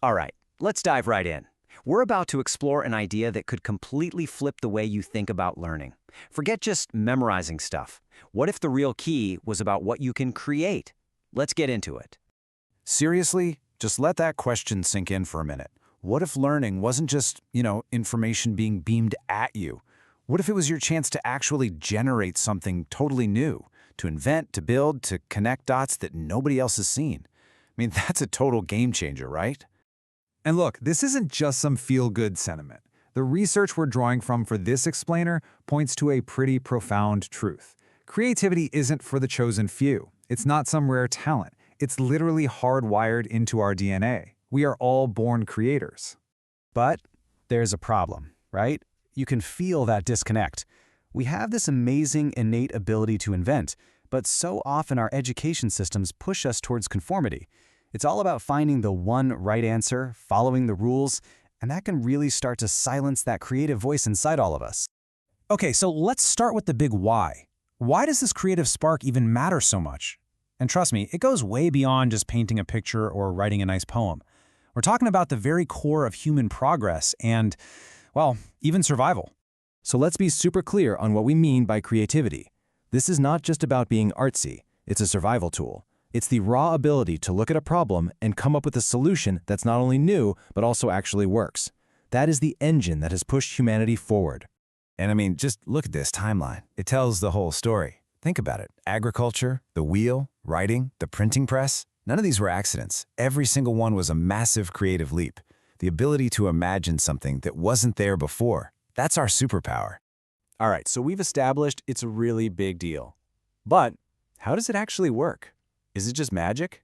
All right, let's dive right in. We're about to explore an idea that could completely flip the way you think about learning. Forget just memorizing stuff. What if the real key was about what you can create? Let's get into it. Seriously, just let that question sink in for a minute. What if learning wasn't just, information being beamed at you? What if it was your chance to actually generate something totally new, to invent, to build, to connect dots that nobody else has seen? I mean, that's a total game changer, right? And look, this isn't just some feel-good sentiment. The research we're drawing from for this explainer points to a pretty profound truth. Creativity isn't for the chosen few. It's not some rare talent. It's literally hardwired into our DNA. We are all born creators. But there's a problem, right? You can feel that disconnect. We have this amazing innate ability to invent, but so often our education systems push us towards conformity. It's all about finding the one right answer, following the rules, and that can really start to silence that creative voice inside all of us. Okay, so let's start with the big why. Why does this creative spark even matter so much? And trust me, it goes way beyond just painting a picture or writing a nice poem. We're talking about the very core of human progress and, well, even survival. So let's be super clear on what we mean by creativity. This is not just about being artsy. It's a survival tool. It's the raw ability to look at a problem and come up with a solution that's not only new, but also actually works. That is the engine that has pushed humanity forward. And I mean, just look at this timeline. It tells the whole story. Think about it. Agriculture, the wheel, writing, the printing press. None of these were accidents. Every single one was a massive creative leap. The ability to imagine something that wasn't there before. That's our superpower. All right, so we've established it's a really big deal. But how does it actually work? Is it just magic?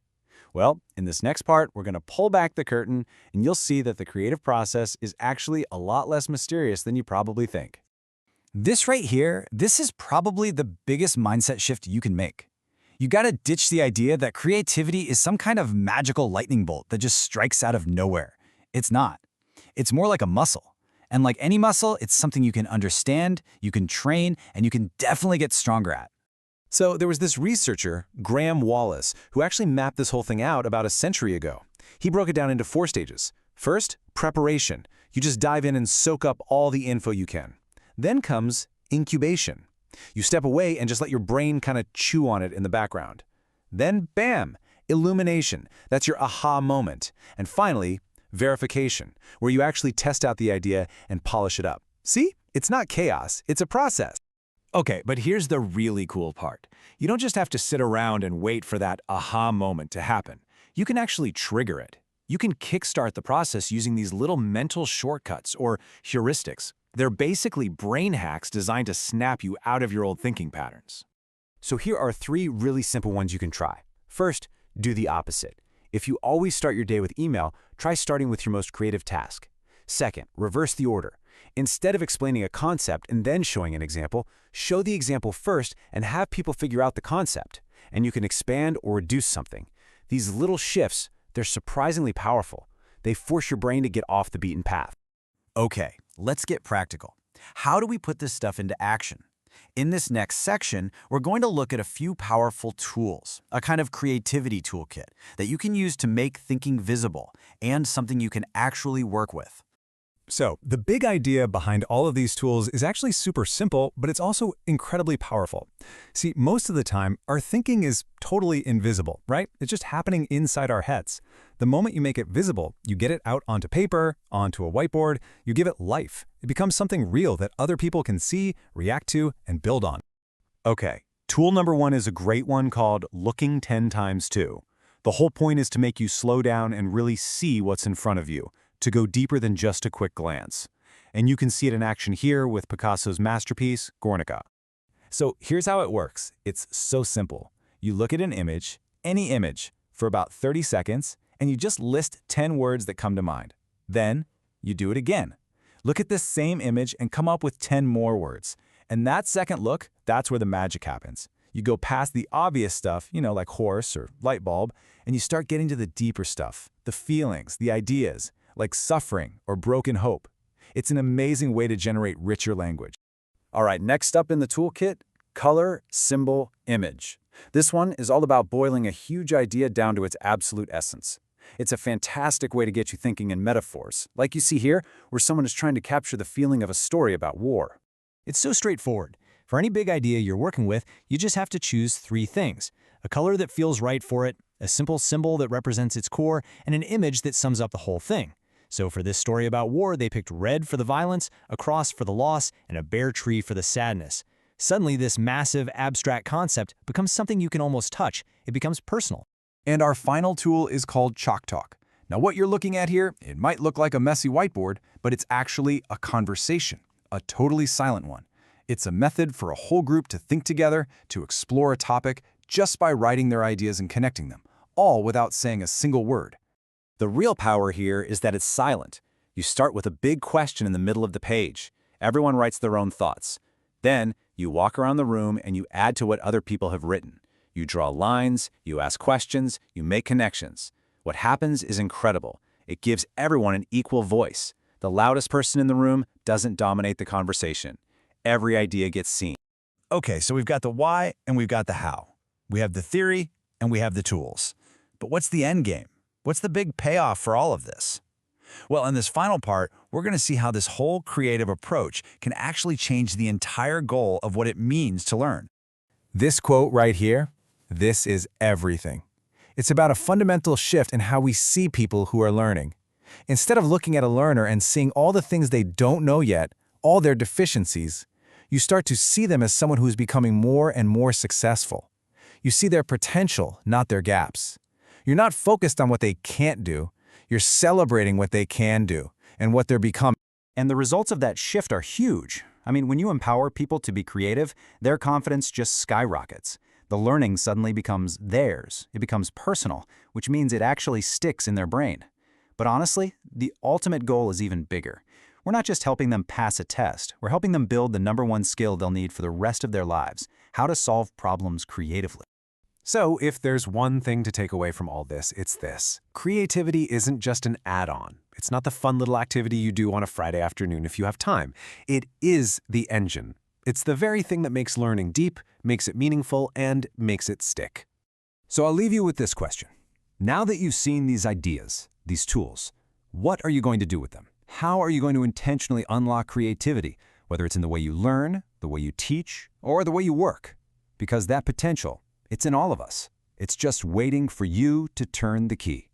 Well, in this next part, we're going to pull back the curtain, and you'll see that the creative process is actually a lot less mysterious than you probably think. This right here, this is probably the biggest mindset shift you can make. You gotta ditch the idea that creativity is some kind of magical lightning bolt that just strikes out of nowhere. It's not. It's more like a muscle. And like any muscle, it's something you can understand, you can train, and you can definitely get stronger at. So there was this researcher, Graham Wallace, who actually mapped this whole thing out about a century ago. He broke it down into 4 stages. First, preparation. You just dive in and soak up all the info you can. Then comes incubation. You step away and just let your brain kind of chew on it in the background. Then, bam, illumination. That's your aha moment. And finally, verification, where you actually test out the idea and polish it up. See? It's not chaos, it's a process. Okay, but here's the really cool part. You don't just have to sit around and wait for that aha moment to happen. You can actually trigger it. You can kickstart the process using these little mental shortcuts or heuristics. They're basically brain hacks designed to snap you out of your old thinking patterns. So here are 3 really simple ones you can try. First, do the opposite. If you always start your day with email, try starting with your most creative task. Second, reverse the order. Instead of explaining a concept and then showing an example, show the example first and have people figure out the concept. And you can expand or reduce something. These little shifts, they're surprisingly powerful. They force your brain to get off the beaten path. Okay, let's get practical. How do we put this stuff into action? In this next section, we're going to look at a few powerful tools, a kind of creativity toolkit that you can use to make thinking visible and something you can actually work with. So, the big idea behind all of these tools is actually super simple, but it's also incredibly powerful. See, most of the time, our thinking is totally invisible, right? It's just happening inside our heads. The moment you make it visible, you get it out onto paper, onto a whiteboard, you give it life. It becomes something real that other people can see, react to, and build on. Okay, tool number 1 is a great one called looking 10 times 2. The whole point is to make you slow down and really see what's in front of you, to go deeper than just a quick glance. And you can see it in action here with Picasso's masterpiece, Guernica. So here's how it works. It's so simple. You look at an image, any image, for about 30 seconds, and you just list 10 words that come to mind. Then, you do it again. Look at this same image and come up with 10 more words. And that second look, that's where the magic happens. You go past the obvious stuff, like horse or light bulb, and you start getting to the deeper stuff, the feelings, the ideas, like suffering or broken hope. It's an amazing way to generate richer language. All right, next up in the toolkit, color, symbol, image. This one is all about boiling a huge idea down to its absolute essence. It's a fantastic way to get you thinking in metaphors, like you see here, where someone is trying to capture the feeling of a story about war. It's so straightforward. For any big idea you're working with, you just have to choose 3 things: a color that feels right for it, a simple symbol that represents its core, and an image that sums up the whole thing. So for this story about war, they picked red for the violence, a cross for the loss, and a bare tree for the sadness. Suddenly, this massive, abstract concept becomes something you can almost touch. It becomes personal. And our final tool is called Chalk Talk. Now what you're looking at here, it might look like a messy whiteboard, but it's actually a conversation, a totally silent one. It's a method for a whole group to think together, to explore a topic, just by writing their ideas and connecting them, all without saying a single word. The real power here is that it's silent. You start with a big question in the middle of the page. Everyone writes their own thoughts. Then, you walk around the room and you add to what other people have written. You draw lines, you ask questions, you make connections. What happens is incredible. It gives everyone an equal voice. The loudest person in the room doesn't dominate the conversation. Every idea gets seen. Okay, so we've got the why and we've got the how. We have the theory and we have the tools. But what's the end game? What's the big payoff for all of this? Well, in this final part, we're going to see how this whole creative approach can actually change the entire goal of what it means to learn. This quote right here, this is everything. It's about a fundamental shift in how we see people who are learning. Instead of looking at a learner and seeing all the things they don't know yet, all their deficiencies, you start to see them as someone who is becoming more and more successful. You see their potential, not their gaps. You're not focused on what they can't do. You're celebrating what they can do and what they're becoming. And the results of that shift are huge. I mean, when you empower people to be creative, their confidence just skyrockets. The learning suddenly becomes theirs. It becomes personal, which means it actually sticks in their brain. But honestly, the ultimate goal is even bigger. We're not just helping them pass a test. We're helping them build the #1 skill they'll need for the rest of their lives: how to solve problems creatively. So if there's one thing to take away from all this, it's this. Creativity isn't just an add-on. It's not the fun little activity you do on a Friday afternoon if you have time. It is the engine. It's the very thing that makes learning deep, makes it meaningful, and makes it stick. So I'll leave you with this question. Now that you've seen these ideas, these tools, what are you going to do with them? How are you going to intentionally unlock creativity, whether it's in the way you learn, the way you teach, or the way you work? Because that potential, it's in all of us. It's just waiting for you to turn the key.